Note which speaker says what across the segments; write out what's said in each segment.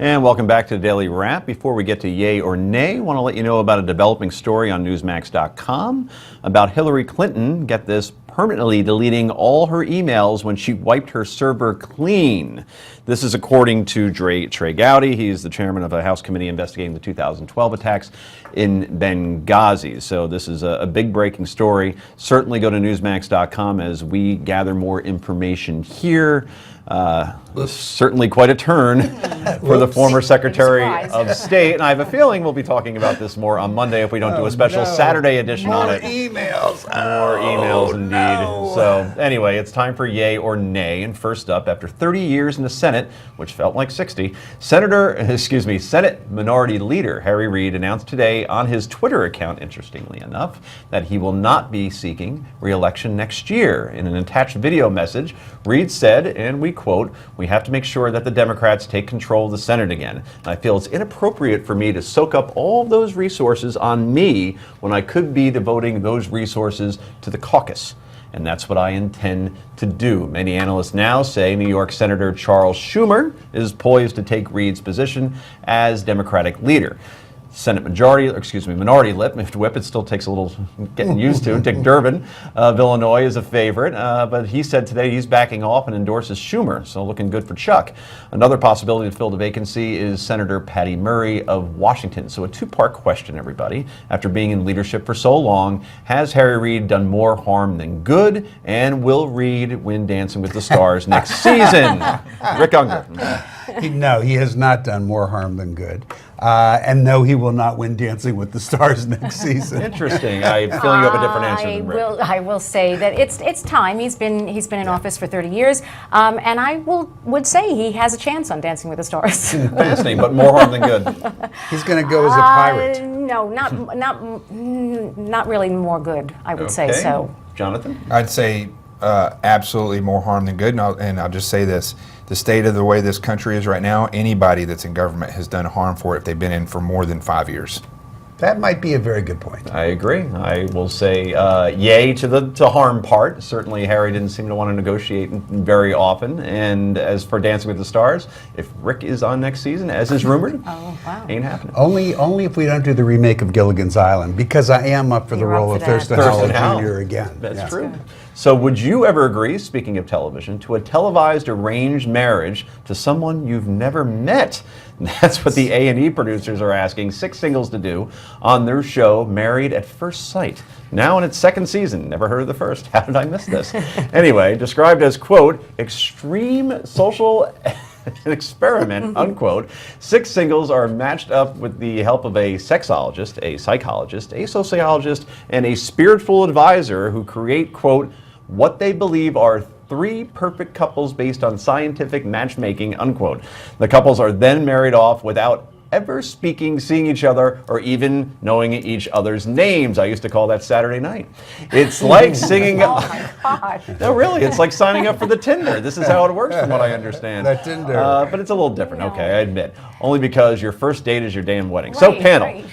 Speaker 1: And welcome back to the Daily Wrap. Before we get to yay or nay, I want to let you know about a developing story on Newsmax.com about Hillary Clinton, get this, permanently deleting all her emails when she wiped her server clean. This is according to Trey Gowdy. He's the chairman of a House committee investigating the 2012 attacks in Benghazi. So this is a big breaking story. Certainly go to Newsmax.com as we gather more information here. Certainly quite a turn for the former Secretary of State. And I have a feeling we'll be talking about this more on Monday if we don't do a special Saturday edition on it.
Speaker 2: More emails.
Speaker 1: More emails indeed. No. So anyway, it's time for yay or nay. And first up, after 30 years in the Senate, which felt like 60, Senate Minority Leader Harry Reid announced today on his Twitter account, interestingly enough, that he will not be seeking re-election next year. In an attached video message, Reid said, and we quote, "We have to make sure that the Democrats take control of the Senate again. And I feel it's inappropriate for me to soak up all of those resources on me when I could be devoting those resources to the caucus. And that's what I intend to do." Many analysts now say New York Senator Charles Schumer is poised to take Reid's position as Democratic leader. Senate Minority Whip, it still takes a little getting used to. Dick Durbin of Illinois is a favorite, but he said today he's backing off and endorses Schumer, so looking good for Chuck. Another possibility to fill the vacancy is Senator Patty Murray of Washington. So a two-part question, everybody. After being in leadership for so long, has Harry Reid done more harm than good? And will Reid win Dancing with the Stars next season? Rick Unger.
Speaker 2: No, he has not done more harm than good. And no, he will not win Dancing with the Stars next season.
Speaker 1: Interesting. I feel you have a different answer than Rick.
Speaker 3: I will say that it's time. He's been in office for 30 years, and I would say he has a chance on Dancing with the Stars.
Speaker 1: Fascinating, but more harm than good.
Speaker 2: He's going to go as a pirate.
Speaker 3: No, not really more good. I would say so.
Speaker 1: Jonathan?
Speaker 4: I'd say absolutely more harm than good, and I'll just say this. The state of the way this country is right now, anybody that's in government has done harm for it if they've been in for more than 5 years.
Speaker 2: That might be a very good point.
Speaker 1: I agree. I will say yay to the harm part. Certainly Harry didn't seem to want to negotiate very often. And as for Dancing with the Stars, if Rick is on next season, as is rumored, ain't happening.
Speaker 2: Only if we don't do the remake of Gilligan's Island, because I am up for the role of Thurston Howell Jr. again.
Speaker 1: That's true. So would you ever agree, speaking of television, to a televised arranged marriage to someone you've never met? That's what the A&E producers are asking 6 singles to do on their show, Married at First Sight. Now in its 2nd season. Never heard of the first. How did I miss this? Anyway, described as, quote, extreme social experiment, unquote. 6 singles are matched up with the help of a sexologist, a psychologist, a sociologist, and a spiritual advisor who create, quote, what they believe are 3 perfect couples based on scientific matchmaking, unquote. The couples are then married off without ever seeing each other, or even knowing each other's names. I used to call that Saturday night. It's like singing.
Speaker 3: Oh my God.
Speaker 1: No, really, it's like signing up for the Tinder. This is how it works, from what I understand.
Speaker 2: The Tinder.
Speaker 1: But it's a little different. Okay, I admit. Only because your first date is your damn wedding. So, panel.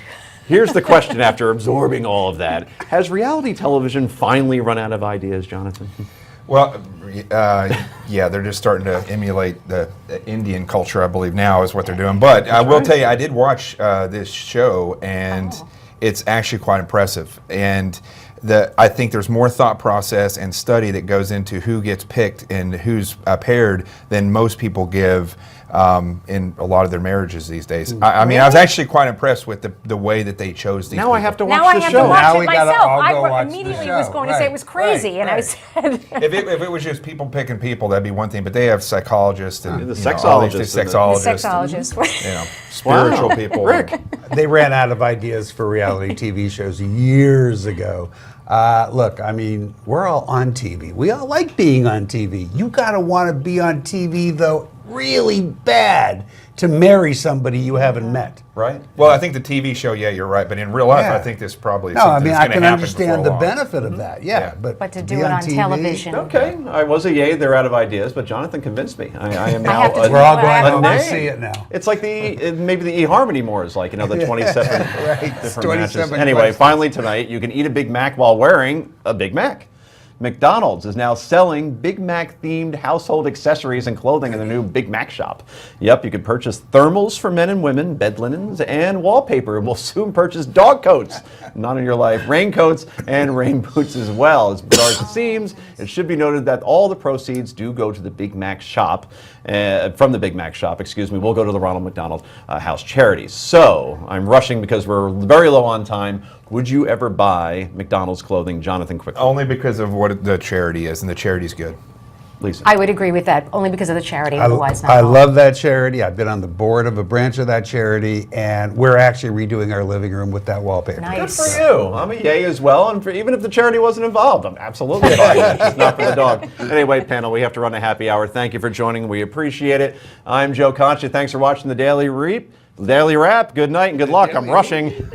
Speaker 1: Here's the question after absorbing all of that. Has reality television finally run out of ideas, Jonathan?
Speaker 4: Well, yeah, they're just starting to emulate the Indian culture, I believe, now is what they're doing. But I will tell you, I did watch this show, and it's actually quite impressive. And I think there's more thought process and study that goes into who gets picked and who's paired than most people give in a lot of their marriages these days. I mean, I was actually quite impressed with the way that they chose these
Speaker 1: Now
Speaker 4: people.
Speaker 1: I have to watch
Speaker 3: Now I
Speaker 1: the
Speaker 3: have
Speaker 1: show.
Speaker 3: to watch
Speaker 2: Now
Speaker 3: it
Speaker 2: we gotta
Speaker 3: myself.
Speaker 2: all go
Speaker 3: I
Speaker 2: watch the
Speaker 3: immediately
Speaker 2: show.
Speaker 3: was going to say it was crazy, and I said,
Speaker 4: If it was just people picking people, that'd be one thing. But they have psychologists and
Speaker 1: The
Speaker 4: sexologists,
Speaker 3: sexologist.
Speaker 4: spiritual people.
Speaker 1: Rick.
Speaker 2: They ran out of ideas for reality TV shows years ago. Look, I mean, we're all on TV. We all like being on TV. You gotta want to be on TV, though, really bad to marry somebody you haven't met.
Speaker 1: Right?
Speaker 4: Well, I think the TV show, yeah, you're right. But in real life, I think this probably is
Speaker 2: No, I
Speaker 4: something
Speaker 2: mean,
Speaker 4: that's
Speaker 2: I
Speaker 4: going to
Speaker 2: can
Speaker 4: happen
Speaker 2: understand
Speaker 4: before
Speaker 2: the
Speaker 4: long.
Speaker 2: benefit of that,
Speaker 3: But to do
Speaker 2: be
Speaker 3: it on
Speaker 2: TV,
Speaker 3: television.
Speaker 1: Okay, I was a yay, they're out of ideas, but Jonathan convinced me. I am now
Speaker 3: have to
Speaker 1: a,
Speaker 2: We're all going
Speaker 3: A
Speaker 2: home
Speaker 1: nay.
Speaker 2: to see it now.
Speaker 1: It's like maybe the eHarmony more is like, the 27
Speaker 2: Right,
Speaker 1: different
Speaker 2: 27
Speaker 1: matches. Anyway,
Speaker 2: questions.
Speaker 1: finally tonight, you can eat a Big Mac while wearing a Big Mac. McDonald's is now selling Big Mac themed household accessories and clothing in the new Big Mac shop. Yep, you can purchase thermals for men and women, bed linens, and wallpaper. We'll soon purchase dog coats, not in your life, raincoats, and rain boots as well. As bizarre as it seems, it should be noted that all the proceeds do go to the Big Mac shop, from the Big Mac shop, excuse me, will go to the Ronald McDonald House Charities. So I'm rushing because we're very low on time. Would you ever buy McDonald's clothing, Jonathan, quickly?
Speaker 4: Only because of what the charity is, and the charity's good.
Speaker 1: Lisa.
Speaker 3: I would agree with that, only because of the charity, otherwise not.
Speaker 2: I love that charity. I've been on the board of a branch of that charity, and we're actually redoing our living room with that wallpaper.
Speaker 1: Good
Speaker 3: Nice.
Speaker 1: for you. I'm a yay as well, and even if the charity wasn't involved, I'm absolutely buying it. It's not for the dog. Anyway, panel, we have to run a happy hour. Thank you for joining. We appreciate it. I'm Joe Concha. Thanks for watching the Daily Wrap. Good night and good luck. I'm rushing.